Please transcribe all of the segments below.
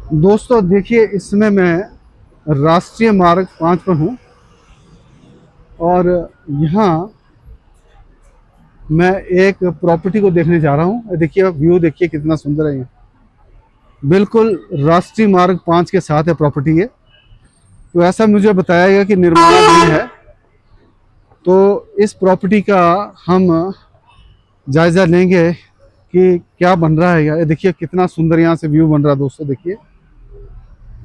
दोस्तों देखिए, इसमें मैं राष्ट्रीय मार्ग 5 पर हूँ और यहाँ मैं एक प्रॉपर्टी को देखने जा रहा हूँ। देखिए व्यू, देखिए कितना सुंदर है। ये बिल्कुल राष्ट्रीय मार्ग 5 के साथ है प्रॉपर्टी ये। तो ऐसा मुझे बताया गया कि निर्माणाधीन है। तो इस प्रॉपर्टी का हम जायज़ा लेंगे कि क्या बन रहा है। ये देखिए कितना सुंदर यहाँ से व्यू बन रहा है दोस्तों। देखिए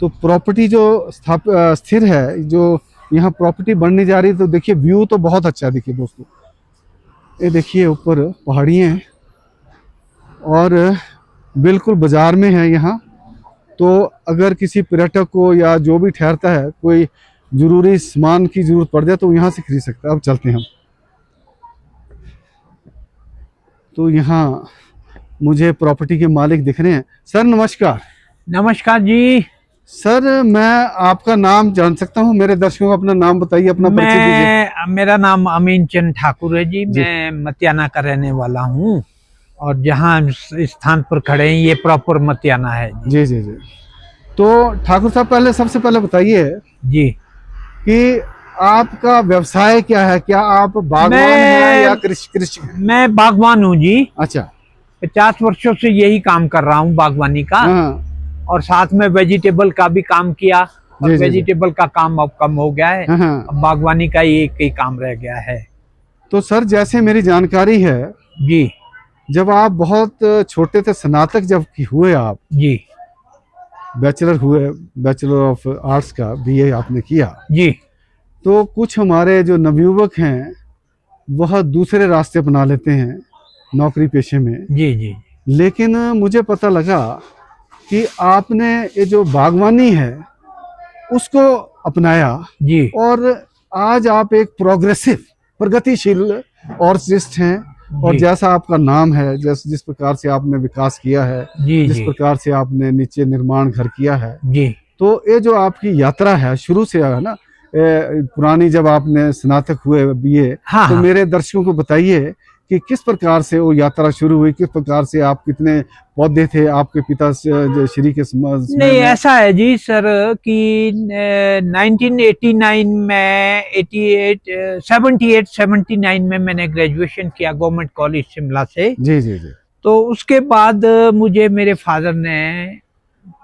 तो प्रॉपर्टी जो स्थिर है, जो यहाँ प्रॉपर्टी बनने जा रही है, तो देखिए व्यू तो बहुत अच्छा है। देखिए दोस्तों, ये देखिए ऊपर पहाड़ियाँ हैं और बिल्कुल बाजार में है यहाँ। तो अगर किसी पर्यटक को या जो भी ठहरता है, कोई ज़रूरी सामान की ज़रूरत पड़ जाए तो यहाँ से खरीद सकता है। अब चलते हैं हम। तो यहाँ मुझे प्रॉपर्टी के मालिक दिख रहे हैं। सर नमस्कार। नमस्कार जी। सर मैं आपका नाम जान सकता हूँ? मेरे दर्शकों को अपना नाम बताइए, अपना परिचय दीजिए। मेरा नाम अमीन चंद ठाकुर है जी। मैं मतियाना का रहने वाला हूँ और जहाँ स्थान पर खड़े हैं ये प्रॉपर मतियाना है जी जी जी। तो ठाकुर साहब, पहले सबसे पहले बताइए जी कि आपका व्यवसाय क्या है? क्या आप बागवान हैं या कृषि? मैं बागवान हूँ जी। अच्छा। 50 वर्षों से यही काम कर रहा हूँ बागवानी का। हाँ। और साथ में वेजिटेबल का भी काम किया और वेजिटेबल का काम अब कम हो गया है। अब बागवानी का एक ही काम रह गया है। तो सर जैसे मेरी जानकारी है जी, जब आप बहुत छोटे थे, स्नातक जब हुए आप जी, बैचलर ऑफ आर्ट्स का बीए आपने किया जी, तो कुछ हमारे जो नवयुवक हैं वह दूसरे रास्ते अपना लेते हैं नौकरी पेशे में। जी, जी। लेकिन मुझे पता लगा कि आपने ये जो बागवानी है उसको अपनाया जी। और आज आप एक प्रोग्रेसिव, प्रगतिशील आर्टिस्ट हैं। और जैसा आपका नाम है, जिस प्रकार से आपने विकास किया है, जिस प्रकार से आपने नीचे निर्माण घर किया है जी, तो ये जो आपकी यात्रा है शुरू से है ना, पुरानी जब आपने स्नातक हुए बीए, तो मेरे दर्शकों को बताइए कि किस प्रकार से वो यात्रा शुरू हुई, किस प्रकार से आप, कितने पौधे थे आपके पिता श्री के नहीं ऐसा है जी सर कि 1989 में 78-79 में मैंने ग्रेजुएशन किया गवर्नमेंट कॉलेज शिमला से। जी जी जी। तो उसके बाद मुझे मेरे फादर ने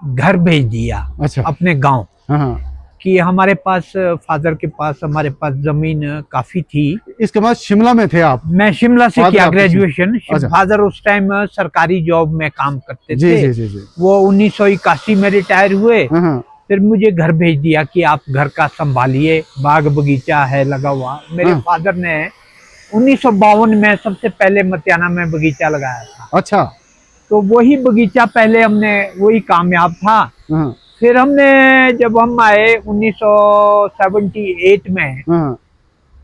घर भेज दिया। अच्छा। अपने गांव। हाँ। कि हमारे पास, फादर के पास, हमारे पास जमीन काफी थी। इसके बाद शिमला में थे आप? मैं शिमला से किया ग्रेजुएशन। अच्छा। फादर उस टाइम सरकारी जॉब में काम करते थे। जी, जी, जी। वो 1981 में रिटायर हुए। फिर मुझे घर भेज दिया कि आप घर का संभालिए, बाग बगीचा है लगा हुआ। मेरे फादर ने 1952 में सबसे पहले मतियाना में बगीचा लगाया था। अच्छा। तो वही बगीचा पहले हमने, वही कामयाब था। फिर हमने, जब हम आए 1978 में,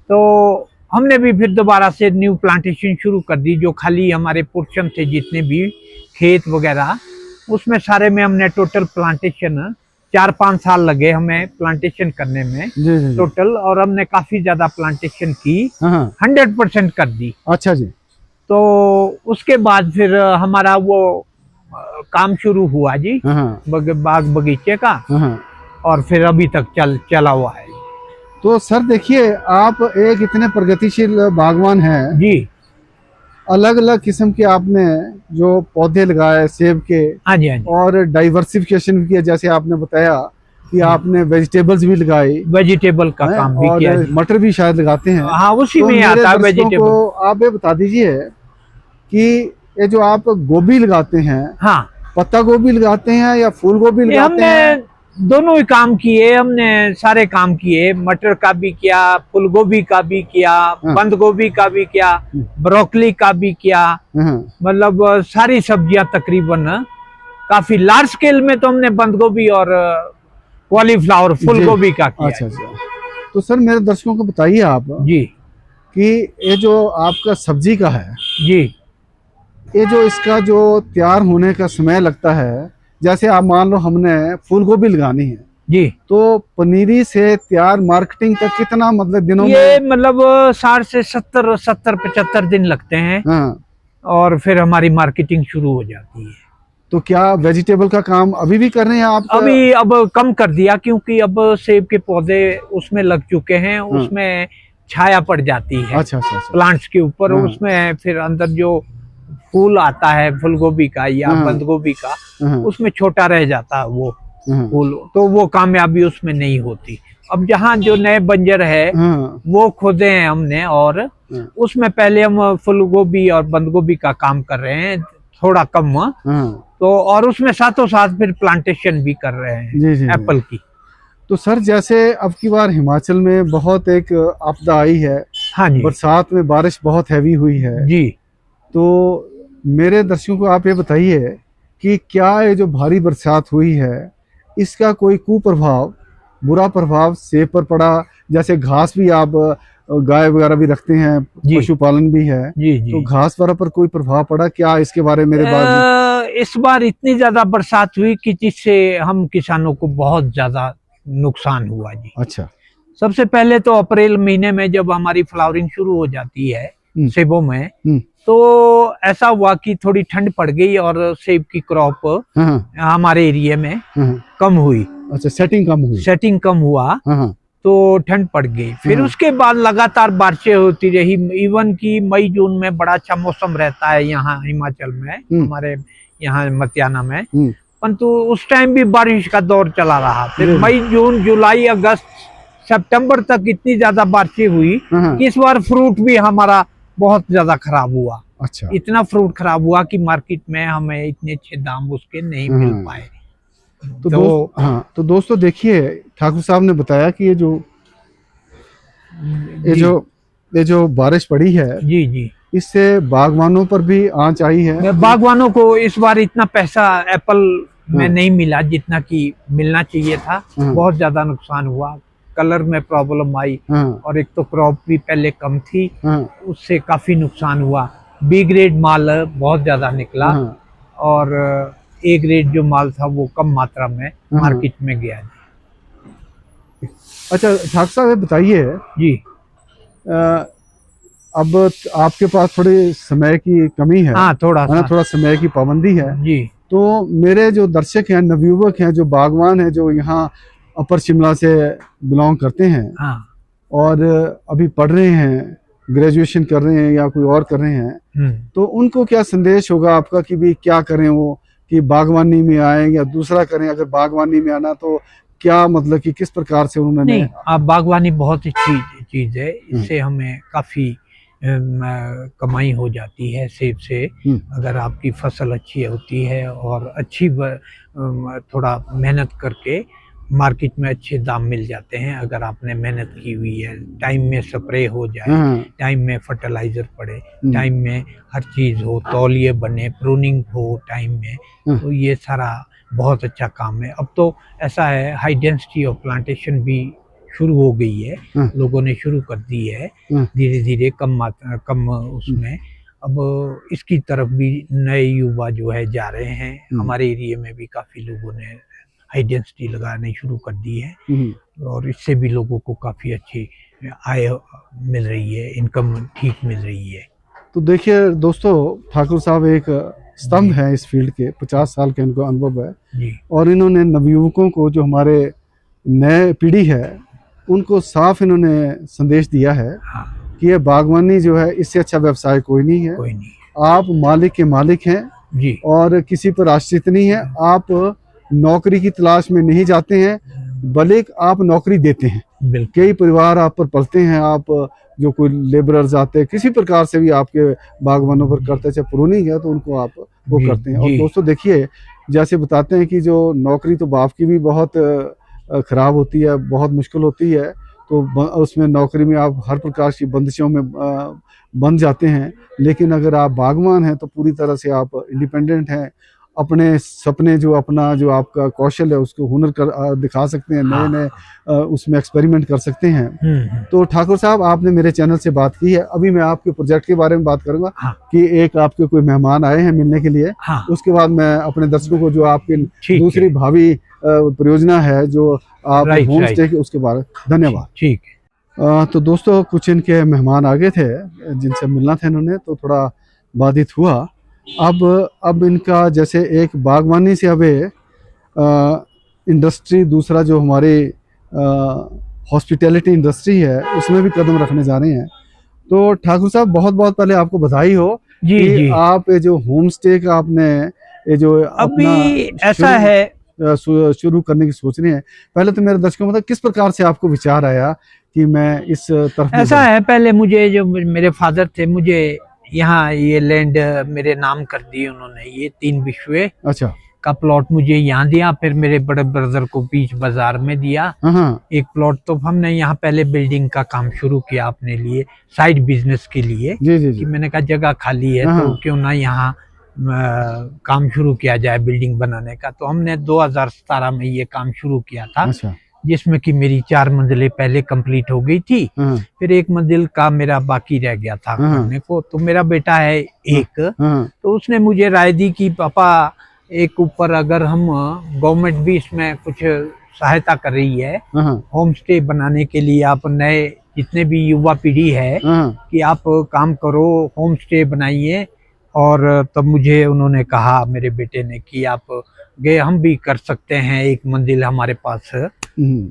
तो हमने भी फिर दोबारा से न्यू प्लांटेशन शुरू कर दी। जो खाली हमारे पोर्शन थे, जितने भी खेत वगैरह, उसमें सारे में हमने टोटल प्लांटेशन 4-5 साल लगे हमें प्लांटेशन करने में टोटल। और हमने काफी ज्यादा प्लांटेशन की, 100% कर दी। अच्छा जी। तो उसके बाद फिर हमारा वो काम शुरू हुआ जी, बाग बगीचे का। और फिर अभी तक चला हुआ है। तो सर देखिए, आप एक इतने प्रगतिशील बागवान हैं जी। अलग अलग किस्म के आपने जो पौधे लगाए सेब के। हाँ जी, हाँ जी। और डाइवर्सिफिकेशन भी किया, जैसे आपने बताया कि आपने वेजिटेबल्स भी लगाई। वेजिटेबल का काम भी किया। मटर भी शायद लगाते हैं। हाँ, उसी में आता है वेजिटेबल। आप ये बता दीजिए कि ये जो आप गोभी लगाते हैं, हाँ, पत्ता गोभी लगाते हैं या फूल गोभी लगाते हैं? दोनों ही काम किए हमने, सारे काम किए। मटर का भी किया, फूल गोभी का भी किया, बंद गोभी का भी किया, ब्रोकली का भी किया। मतलब सारी सब्जियां तकरीबन, काफी लार्ज स्केल में तो हमने बंद गोभी और कॉलीफ्लावर, फूल गोभी का किया। अच्छा अच्छा। तो सर मेरे दर्शकों को बताइए आप जी कि ये जो आपका सब्जी का है जी, ये जो इसका जो तैयार होने का समय लगता है, जैसे आप मान लो हमने फूल गोभी लगानी है जी, तो पनीरी से तैयार मार्केटिंग तक कितना मतलब दिनों में? ये मतलब 60 से 70-75 दिन लगते हैं। हाँ। और फिर हमारी मार्केटिंग शुरू हो जाती है। तो क्या वेजिटेबल का काम अभी भी कर रहे हैं आप? अभी अब कम कर दिया, क्योंकि अब सेब के पौधे उसमें लग चुके हैं, उसमें छाया पड़ जाती है। अच्छा अच्छा अच्छा। प्लांट्स के ऊपर, उसमें फिर अंदर जो फूल आता है फूल गोभी का या बंद गोभी का, उसमें छोटा रह जाता है वो फूल, तो वो कामयाबी उसमें नहीं होती। अब जहाँ जो नए बंजर है वो खोदे हैं हमने, और उसमें पहले हम फूल गोभी और बंद गोभी का काम कर रहे हैं, थोड़ा कम, तो और उसमें साथों साथ फिर प्लांटेशन भी कर रहे हैं एप्पल की। तो सर जैसे अब की बार हिमाचल में बहुत एक आपदा आई है, हाँ जी, बरसात में बारिश बहुत हैवी हुई है जी, तो मेरे दर्शकों को आप ये बताइए कि क्या ये जो भारी बरसात हुई है इसका कोई कुप्रभाव, बुरा प्रभाव सेब पर पड़ा? जैसे घास भी, आप गाय वगैरह भी रखते हैं, पशुपालन भी है, जी। तो घास वगैरह पर कोई प्रभाव पड़ा क्या? इसके बारे में मेरे बाद इस बार इतनी ज्यादा बरसात हुई कि जिससे हम किसानों को बहुत ज्यादा नुकसान हुआ जी। अच्छा। सबसे पहले तो अप्रैल महीने में जब हमारी फ्लावरिंग शुरू हो जाती है सेबों में, तो ऐसा हुआ कि थोड़ी ठंड पड़ गई और सेब की क्रॉप हमारे एरिया में कम हुई। अच्छा, सेटिंग कम हुआ। तो ठंड पड़ गई। फिर उसके बाद लगातार बारिशें होती रही, इवन कि मई जून में बड़ा अच्छा मौसम रहता है यहाँ हिमाचल में, हमारे यहाँ मतियाना में, परंतु उस टाइम भी बारिश का दौर चला रहा। फिर मई जून जुलाई अगस्त सितंबर तक इतनी ज्यादा बारिशें हुई कि इस बार फ्रूट भी हमारा बहुत ज्यादा खराब हुआ। अच्छा। इतना फ्रूट खराब हुआ कि मार्केट में हमें इतने अच्छे दाम उसके नहीं मिल पाए। तो दोस्तों देखिए, ठाकुर साहब ने बताया कि ये जो बारिश पड़ी है जी, इससे बागवानों पर भी आंच आई है। बागवानों को इस बार इतना पैसा एप्पल में नहीं मिला जितना कि मिलना चाहिए था। बहुत ज्यादा नुकसान हुआ, कलर में प्रॉब्लम आई, और एक तो क्रॉप भी पहले कम थी, उससे काफी नुकसान हुआ। बी ग्रेड माल बहुत ज्यादा निकला, और ए ग्रेड जो माल था वो कम मात्रा में मार्केट में गया। अच्छा ठाकुर साहब बताइए जी, अब आपके पास थोड़ी समय की कमी है, थोड़ा समय की पाबंदी है जी। तो मेरे जो दर्शक हैं, नवयुवक हैं, जो बागवान हैं, जो यहाँ अपर शिमला से बिलोंग करते हैं और अभी पढ़ रहे हैं, ग्रेजुएशन कर रहे हैं या कोई और कर रहे हैं, तो उनको क्या संदेश होगा आपका कि भी क्या करें वो, कि बागवानी में आए या दूसरा करें? अगर बागवानी में आना तो क्या मतलब कि किस प्रकार से उन्होंने? नहीं, आप बागवानी बहुत अच्छी चीज है, इससे हमें काफी कमाई हो जाती है सेब से। अगर आपकी फसल अच्छी होती है और अच्छी थोड़ा मेहनत करके मार्केट में अच्छे दाम मिल जाते हैं। अगर आपने मेहनत की हुई है, टाइम में स्प्रे हो जाए, टाइम में फर्टिलाइजर पड़े, टाइम में हर चीज हो, तौलिए बने, प्रूनिंग हो टाइम में, तो ये सारा बहुत अच्छा काम है। अब तो ऐसा है, हाई डेंसिटी ऑफ प्लांटेशन भी शुरू हो गई है, लोगों ने शुरू कर दी है धीरे धीरे, कम उसमें। अब इसकी तरफ भी नए युवा जो है जा रहे हैं। हमारे एरिया में भी काफी लोगों ने हाई डेंसिटी लगाने शुरू कर दी है, और इससे भी लोगों को काफी अच्छी आय मिल रही है, इनकम ठीक मिल रही है। तो देखिए दोस्तों, ठाकुर साहब एक स्तंभ है इस फील्ड के, 50 साल के इनको अनुभव है जी। और इन्होंने नवयुवकों को, जो हमारे नए पीढ़ी है, उनको साफ इन्होंने संदेश दिया है कि ये बागवानी जो है, इससे अच्छा व्यवसाय कोई नहीं है। आप मालिक के मालिक हैं जी, और किसी पर आश्रित नहीं है। आप नौकरी की तलाश में नहीं जाते हैं, बल्कि आप नौकरी देते हैं। कई परिवार आप पर पलते हैं, आप जो कोई लेबरर्स आते हैं, किसी प्रकार से भी आपके बागवानों पर करते हैं, चाहे प्रूनिंग है तो उनको आप वो करते हैं। और दोस्तों देखिए, जैसे बताते हैं कि जो नौकरी तो बाप की भी बहुत खराब होती है, बहुत मुश्किल होती है, तो उसमें नौकरी में आप हर प्रकार की बंदिशों में बंध जाते हैं। लेकिन अगर आप बागवान हैं तो पूरी तरह से आप इंडिपेंडेंट हैं, अपने सपने, जो अपना जो आपका कौशल है उसको हुनर कर दिखा सकते हैं, नए नए उसमें एक्सपेरिमेंट कर सकते हैं। तो ठाकुर साहब, आपने मेरे चैनल से बात की है, अभी मैं आपके प्रोजेक्ट के बारे में बात करूंगा कि एक आपके कोई मेहमान आए हैं मिलने के लिए। उसके बाद मैं अपने दर्शकों को जो आपकी दूसरी भावी परियोजना है जो आप होम स्टे की, उसके बारे में धन्यवाद। ठीक है। तो दोस्तों, कुछ इनके मेहमान आ गए थे जिनसे मिलना था इन्होंने, तो थोड़ा बाधित हुआ। अब इनका जैसे एक बागवानी से अब इंडस्ट्री, दूसरा जो हमारे हॉस्पिटैलिटी इंडस्ट्री है उसमें भी कदम रखने जा रहे हैं। तो ठाकुर साहब बहुत बहुत पहले आपको बधाई हो जी कि जी। आप ये जो होम स्टे का आपने ये जो अभी अपना ऐसा है, शुरू करने की सोच रहे हैं। पहले तो मेरे दर्शकों को मतलब किस प्रकार से आपको विचार आया कि मैं इस तरफ में ऐसा है, पहले मुझे जो मेरे फादर थे, मुझे यहाँ ये लैंड मेरे नाम कर दी उन्होंने, ये 3 बिस्वे अच्छा का प्लॉट मुझे यहाँ दिया, फिर मेरे बड़े ब्रदर को बीच बाजार में दिया हाँ एक प्लॉट। तो हमने यहाँ पहले बिल्डिंग का काम शुरू किया अपने लिए, साइड बिजनेस के लिए, जी जी कि जी मैंने कहा जगह खाली है हाँ। तो क्यों ना यहाँ काम शुरू किया जाए बिल्डिंग बनाने का। तो हमने 2017 में ये काम शुरू किया था, अच्छा जिसमें कि मेरी 4 मंजिलें पहले कंप्लीट हो गई थी, हाँ फिर 1 मंजिल का मेरा बाकी रह गया था हाँ। करने को। तो मेरा बेटा है एक, हाँ तो उसने मुझे राय दी कि पापा एक ऊपर अगर हम, गवर्नमेंट भी इसमें कुछ सहायता कर रही है हाँ होम स्टे बनाने के लिए, आप नए जितने भी युवा पीढ़ी है हाँ कि आप काम करो, होम स्टे बनाइए। और तब मुझे उन्होंने कहा, मेरे बेटे ने, कि आप गए हम भी कर सकते हैं, 1 मंजिल हमारे पास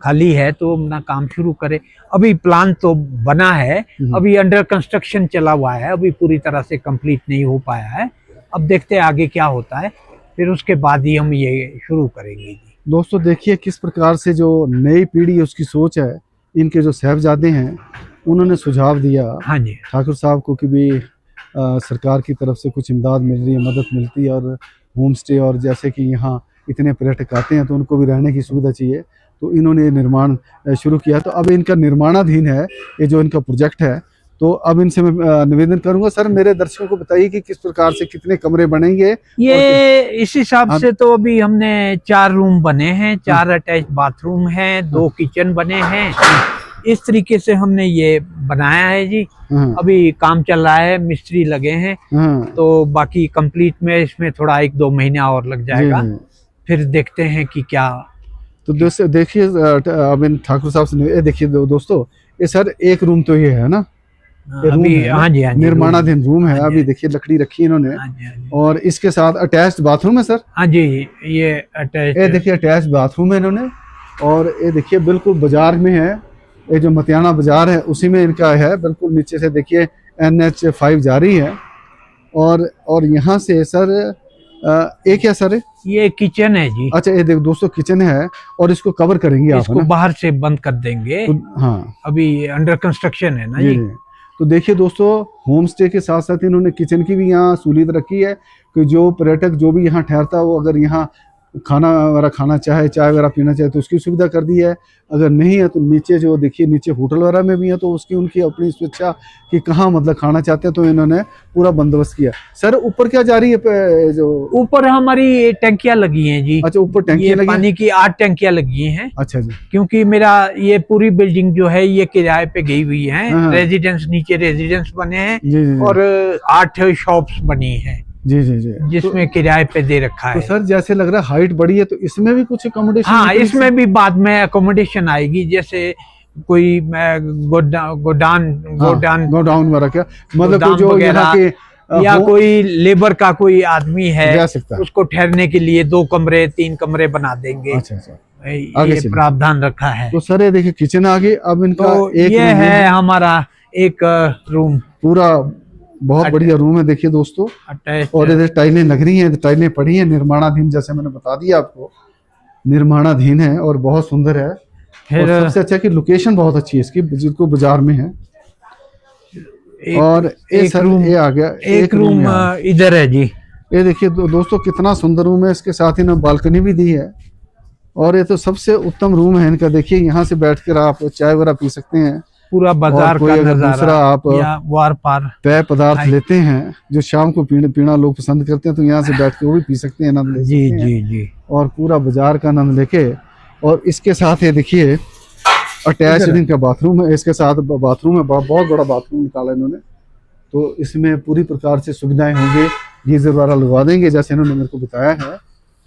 खाली है तो अपना काम शुरू करें। अभी प्लान तो बना है, अभी अंडर कंस्ट्रक्शन चला हुआ है, अभी पूरी तरह से कंप्लीट नहीं हो पाया है। अब देखते हैं आगे क्या होता है, फिर उसके बाद ही हम ये शुरू करेंगे जी। दोस्तों देखिए किस प्रकार से जो नई पीढ़ी है उसकी सोच है। इनके जो साहबजादे हैं उन्होंने सुझाव दिया हाँ जी ठाकुर साहब को कि भी सरकार की तरफ से कुछ इमदाद मिल रही है, मदद मिलती है, और होम स्टे, और जैसे कि यहाँ इतने पर्यटक आते हैं तो उनको भी रहने की सुविधा चाहिए, तो इन्होंने ये निर्माण शुरू किया। तो अब इनका निर्माणाधीन है ये जो इनका प्रोजेक्ट है। तो अब इनसे मैं निवेदन करूंगा, सर मेरे दर्शकों को बताइए कि किस प्रकार से कितने कमरे बनेंगे। ये इस हिसाब से तो अभी हमने 4 रूम बने हैं, 4 अटैच बाथरूम हैं, 2 किचन बने हैं, इस तरीके से हमने ये बनाया है जी। हाँ अभी काम चल रहा है, मिस्त्री लगे हैं, हाँ तो बाकी कंप्लीट में इसमें थोड़ा 1-2 महीना और लग जाएगा, जी, जी। फिर देखते हैं कि क्या। तो देखिए अब इन ठाकुर साहब से ये देखिए दोस्तों, ये सर एक रूम तो ये है ना, ये रूम अभी है ना? हाँ जी निर्माणाधीन रूम है। हाँ जी, अभी देखिए लकड़ी रखी है इन्होंने, हाँ जी, हाँ जी। और इसके साथ अटैच्ड बाथरूम है सर। हाँ जी, ये अटैच, ये देखिए अटैच्ड बाथरूम है इन्होंने, और ये देखिए बिल्कुल बाजार में है, ये जो मतियाना बाजार है उसी में इनका है। बिल्कुल नीचे से देखिए NH5 जा रही है, और यहाँ से सर एक क्या सर है? ये किचन है जी। अच्छा ये देखो दोस्तों किचन है, और इसको कवर करेंगे आप, इसको है ना? बाहर से बंद कर देंगे, तो, हाँ अभी अंडर कंस्ट्रक्शन है ना जी जी। जी। तो देखिए दोस्तों होम स्टे के साथ साथ इन्होंने किचन की भी यहाँ सहूलियत रखी है कि जो पर्यटक जो भी यहाँ ठहरता है वो अगर यहाँ खाना वगैरह खाना चाहे, चाय वगैरह पीना चाहे तो उसकी सुविधा कर दी है। अगर नहीं है तो नीचे जो देखिए नीचे होटल वगैरह में भी है, तो उसकी उनकी अपनी स्वेच्छा कि कहाँ मतलब खाना चाहते हैं, तो इन्होंने पूरा बंदोबस्त किया। सर ऊपर क्या जा रही है जो? ऊपर हमारी टंकियां लगी हैं जी। अच्छा ऊपर टंकी ये लगी है? पानी की 8 टंकियां लगी हैं, अच्छा जी। क्योंकि मेरा ये पूरी बिल्डिंग जो है ये किराए पे गई हुई है। हाँ। रेजिडेंस, नीचे रेजिडेंस बने हैं, जी जी और 8 शॉप्स बनी हैं, जी जी जी। जिसमें किराए पे दे रखा तो है। सर जैसे लग रहा है हाइट बड़ी है, तो इसमें भी कुछ अकोमोडेशन? हाँ, इसमें भी बाद में अकोमोडेशन आएगी, जैसे कोई गोडाउन वगैरह क्या मतलब गोदाम जो वगैरह, यहाँ के या कोई लेबर का कोई आदमी है जा सकता है। उसको ठहरने के लिए 2 कमरे 3 कमरे बना देंगे। अच्छा अच्छा। आगे ये चलिए। प्रावधान रखा है। तो सर ये देखिए किचन आ गई। अब इनका तो एक ये रूम है हमारा एक रूम पूरा बहुत बढ़िया रूम है देखिए दोस्तों, अटैच। और इधर टाइलें लग रही हैं, टाइलें पड़ी हैं, निर्माणाधीन, जैसे मैंने बता दिया आपको निर्माणाधीन है और बहुत सुंदर है। और फिर सबसे अच्छा कि लोकेशन बहुत अच्छी है इसकी, जिसको बाजार में है। और ये एक सर रूम, ये आ गया एक रूम इधर है जी। ये देखिए दोस्तों कितना सुंदर रूम है, इसके साथ इन्होंने बालकनी भी दी है, और ये तो सबसे उत्तम रूम है इनका। देखिए यहाँ से बैठकर आप चाय वगैरह पी सकते हैं, पूरा बाजार कोई का अगर नजारा, दूसरा आप या वार पार पेय पदार्थ लेते हैं जो शाम को पीना लोग पसंद करते हैं, तो यहाँ से बैठ के वो भी पी सकते हैं, आनंद ले जी सकते हैं। जी जी। और पूरा बाजार का आनंद लेके, और इसके साथ ये देखिए अटैच इनका बाथरूम है, इसके साथ बाथरूम है, बहुत बड़ा बाथरूम निकाला इन्होंने। तो इसमें पूरी प्रकार से सुविधाएं होंगी, गीजर वगैरह लगवा देंगे जैसे इन्होंने मेरे को बताया है,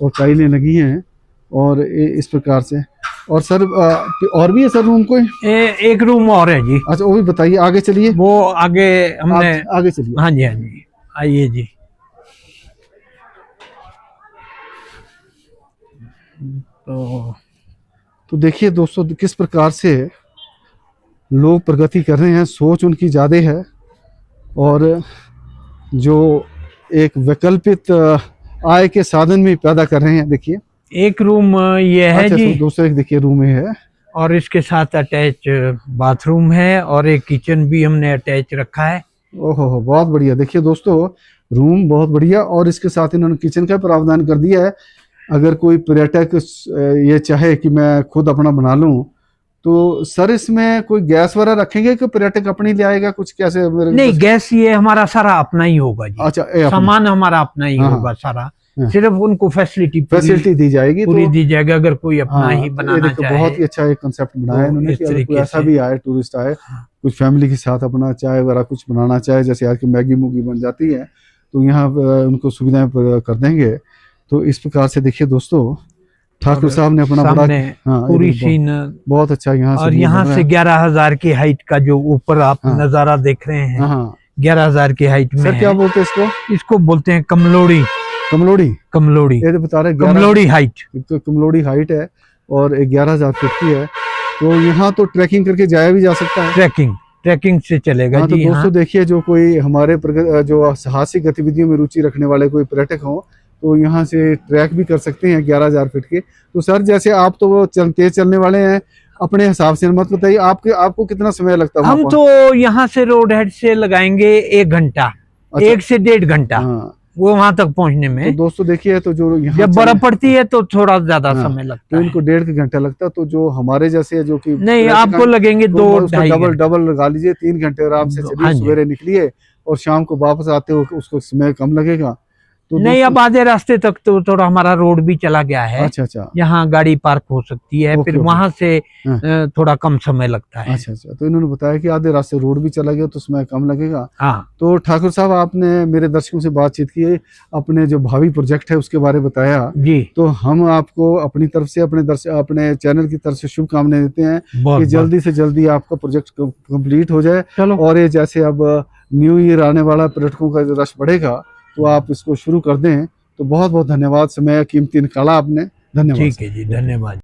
और टाइलें लगी हैं, और इस प्रकार से। और सर और भी है सर रूम कोई? एक रूम और है जी। अच्छा वो भी बताइए, आगे चलिए। वो आगे हमने आगे चलिए। हाँ जी हाँ जी, आइए जी। तो देखिए दोस्तों किस प्रकार से लोग प्रगति कर रहे हैं, सोच उनकी ज़्यादा है और जो एक वैकल्पिक आय के साधन भी पैदा कर रहे हैं। देखिए एक रूम ये है अच्छा, जी, तो दूसरा एक देखिए रूम है और इसके साथ अटैच बाथरूम है और एक किचन भी हमने अटैच रखा है। ओहो बहुत बढ़िया। देखिए दोस्तों रूम बहुत बढ़िया और इसके साथ इन्होंने किचन का प्रावधान कर दिया है। अगर कोई पर्यटक ये चाहे कि मैं खुद अपना बना लूं तो सर इसमें कोई गैस वगैरह रखेंगे कि पर्यटक अपनी ले आएगा कुछ, कैसे नहीं, गैस ये हमारा सारा अपना ही होगा जी। अच्छा सामान हमारा अपना ही हाँ, होगा सारा, हाँ। सिर्फ उनको फैसिलिटी दी जाएगी पूरी तो दी जाएगी अगर कोई अपना हाँ, ही बनाना चाहे। बहुत ही अच्छा एक कंसेप्ट बनाया तो इन्होंने इस कि अगर कोई तरीके ऐसा से भी आए, टूरिस्ट आए, कुछ फैमिली के साथ अपना चाय वगैरह कुछ बनाना चाहे, जैसे आज की मैगी मूगी बन जाती है तो यहाँ उनको सुविधाएं कर देंगे। तो इस प्रकार से देखिए दोस्तों ठाकुर साहब ने अपना बड़ा पूरी सीन बहुत अच्छा यहाँ से और यहाँ से 11,000 की हाइट का जो ऊपर आप नजारा देख रहे हैं, 11,000 की हाइट में सर क्या बोलते हैं इसको बोलते हैं कमलोड़ी। ये तो बता रहे कमलोड़ी हाइट, तो कमलोड़ी हाइट है और 11,000 फीट की है। तो यहाँ तो ट्रैकिंग करके जाया भी जा सकता है, ट्रैकिंग से चलेगा। हाँ, तो जी दोस्तों देखिए जो कोई हमारे जो साहसिक गतिविधियों में रुचि रखने वाले कोई पर्यटक हो तो यहाँ से ट्रैक भी कर सकते हैं 11,000 फीट के। तो सर जैसे आप तो वो तेज चलने वाले हैं, अपने हिसाब से मत बताइए आपको कितना समय लगता है? हम तो यहाँ से रोड हेड से लगाएंगे 1 घंटा, अच्छा, 1 से 1.5 घंटा वो वहां तक पहुंचने में। तो दोस्तों देखिए तो जो यहाँ जब बर्फ पड़ती है तो थोड़ा ज्यादा समय लगता है, इनको 1.5 घंटा लगता है। तो जो हमारे जैसे जो कि नहीं आपको लगेंगे 2-2.5 डबल लगा लीजिए, 3 घंटे आराम से चलिए, सवेरे निकलिए और शाम को वापस आते हो उसको समय कम लगेगा। तो नहीं अब आधे रास्ते तक तो थोड़ा हमारा रोड भी चला गया है। अच्छा यहाँ गाड़ी पार्क हो सकती है, फिर वहां से थोड़ा कम समय लगता है। अच्छा, तो इन्होंने बताया कि आधे रास्ते रोड भी चला गया तो समय कम लगेगा। हाँ, तो ठाकुर साहब आपने मेरे दर्शकों से बातचीत की, अपने जो भावी प्रोजेक्ट है उसके बारे में बताया जी। तो हम आपको अपनी तरफ से अपने चैनल की तरफ से शुभकामनाएं देते हैं कि जल्दी से जल्दी आपका प्रोजेक्ट कंप्लीट हो जाए। और ये जैसे अब न्यू ईयर आने वाला, पर्यटकों का रश बढ़ेगा तो आप इसको शुरू कर दें। तो बहुत बहुत धन्यवाद, समय कीमती निकाला आपने, धन्यवाद। ठीक है जी, धन्यवाद।